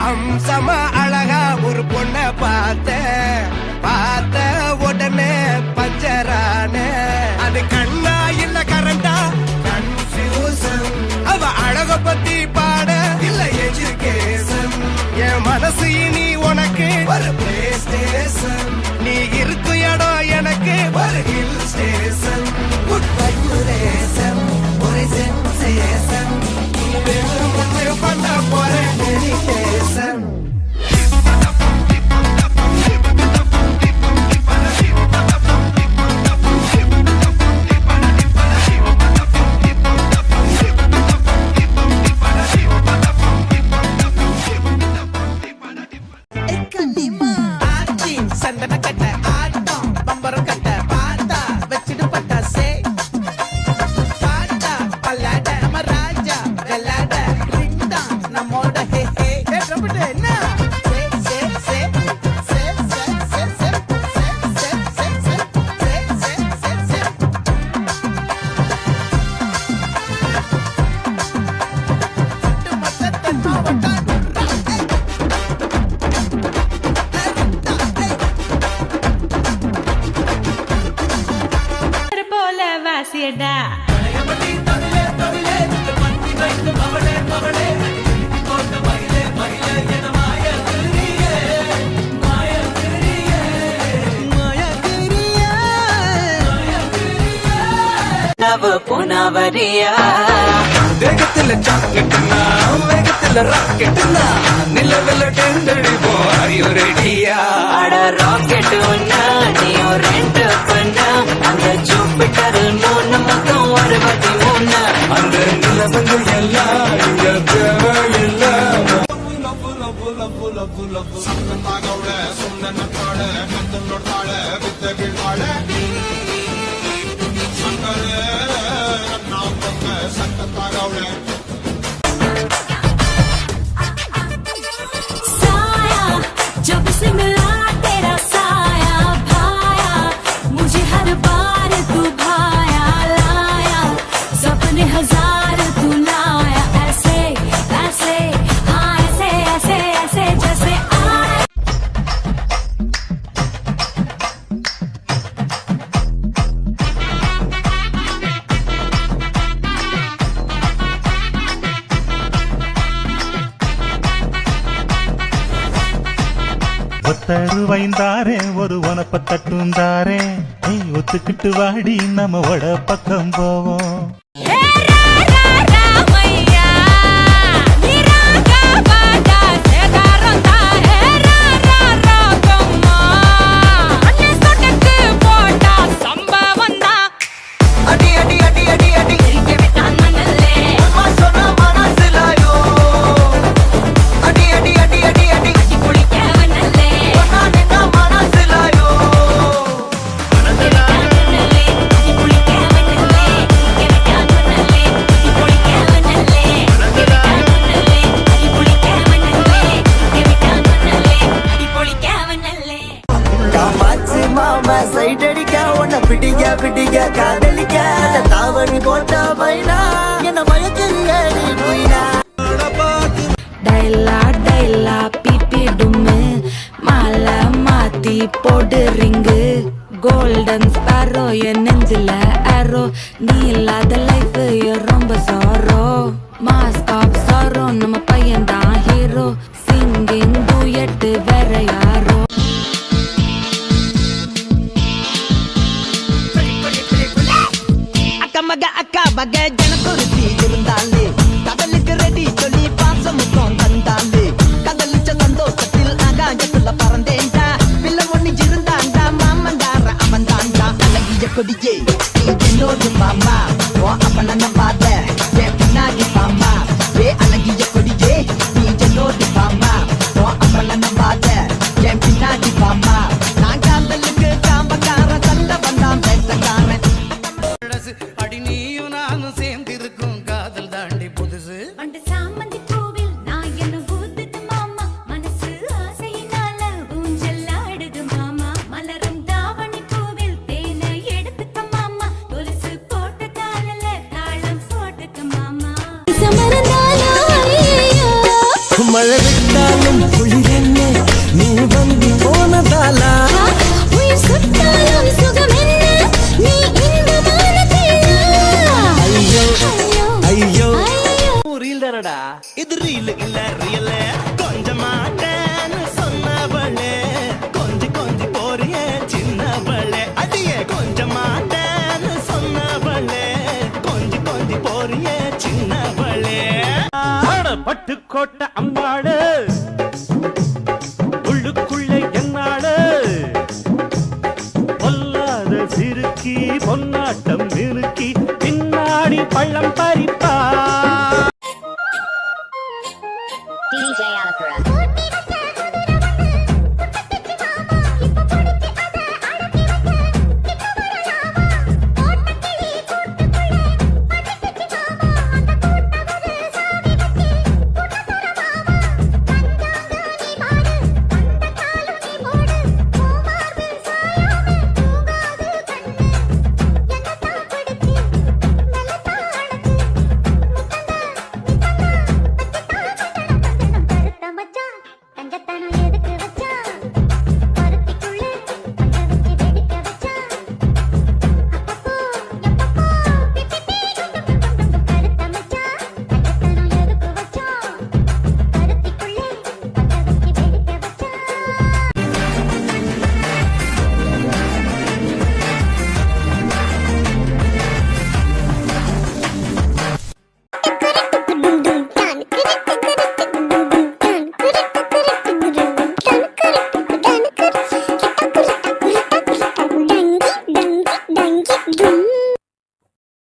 அம்சமா அழகா ஒரு பொண்ண பார்த்த உடனே பஞ்சரான அது கண்ணா இல்ல கரண்டா கன்ஃபியூசன் அவ அழக பத்தி பாட இல்ல எஜுகேஷன் என் மனசு இனி உனக்கு ஒரு பிளே ஸ்டேஷன் நீ இருக்கு இடம் எனக்கு ஒரு ஹில் ஸ்டேஷன் குட் வைப்ரேஷன் ஒரு சென்சேஷன் பண்ண போற டெடிகேஷன் சந்தன கட்ட ஆட்டம் பம்பரம் கட்ட பார்த்தா வச்சிட்டு பட்டாசே பாட்டா பல்லாட நம்ம ராஜா வெள்ளாட ரிண்டா நம்மோட ஹே ஹே ரப்பட்ட என்ன வாசியடா புனவரியா வேகத்துல சாக்லேட்னா வேகத்துல ராக்கெட்னா நிலவில் டெண்டடிப்போ ஐயோ ரெடியா அட ராக்கெட் ஒன்னா நீயோ ரெண்டு பண்ணா அந்த ஜூபிட்டரில் 3 மொத்தம் 63 அந்த நிலவங்கள் எல்லாம் இங்க தேவையில்ல சத்தமாகவுட சுண்ணனத்தாட நந்தனோடாட வித்த கீழ்வாட சங்கர நாம் பக்க சத்தமாகவுட साया जब से मिला तेरा साया भाया मुझे हर बार तू भाया लाया सपने हजार तू लाया ऐसे ऐसे हाँ ऐसे ऐसे ऐसे जैसे आया ஒத்தருவைந்தாரே ஒரு உனப்ப தட்டுந்தாரே நீ ஒத்துக்கிட்டு வாடி நம்ம வட பக்கம் போவோம் பிடிக்க காதலிக்க தாவணி போட்ட பைனா என்ன மயக்கறியடி நோயினா டைலா டைலா பிபி டும்மு மாலை மாத்தி போடு ரிங்கு கோல்டன் ஸ்பாரோ என் நெஞ்சில ஆரோ நீ இல்லாத லைஃப் ரொம்ப சாரோ மாஸ்க் ஆஃப் சாரோ நம்ம பையன் தான் ஹீரோ சிங்கிங் டூயட் வேற யாரோ அக்கா மக ஜனக்குருத்தி இருந்தாலே கடலுக்கு ரெடி சொல்லி பாசமுத்தம் தந்தாலே கடலிச்ச சந்தோஷத்தில் ஆகாயத்துல பறந்தேன்டா பிள்ளை ஒண்ணு இருந்தாண்டா மாமந்தார அவன் தாண்டா அழகிய கொடியே என்னோடு மாமா ஓ அப்பன பாத என் பின்னாடி பாமா அழகிய கொடியே நீ என்னோடு பாமா ஓ அப்பன பாத என் பின்னாடி பாமா நான் காதலுக்கு காம்பக்கார தந்த வந்தான் பேசக்காரன் அடி நீயும் நானும் சேர்ந்திருக்கும் காதல் தாண்டி கோட்டை அம்மாடு உள்ளுக்குள்ள என்னாடு பொல்லாத சிறுக்கி பொன்னாட்டம் நிறுக்கி பின்னாடி பள்ளம்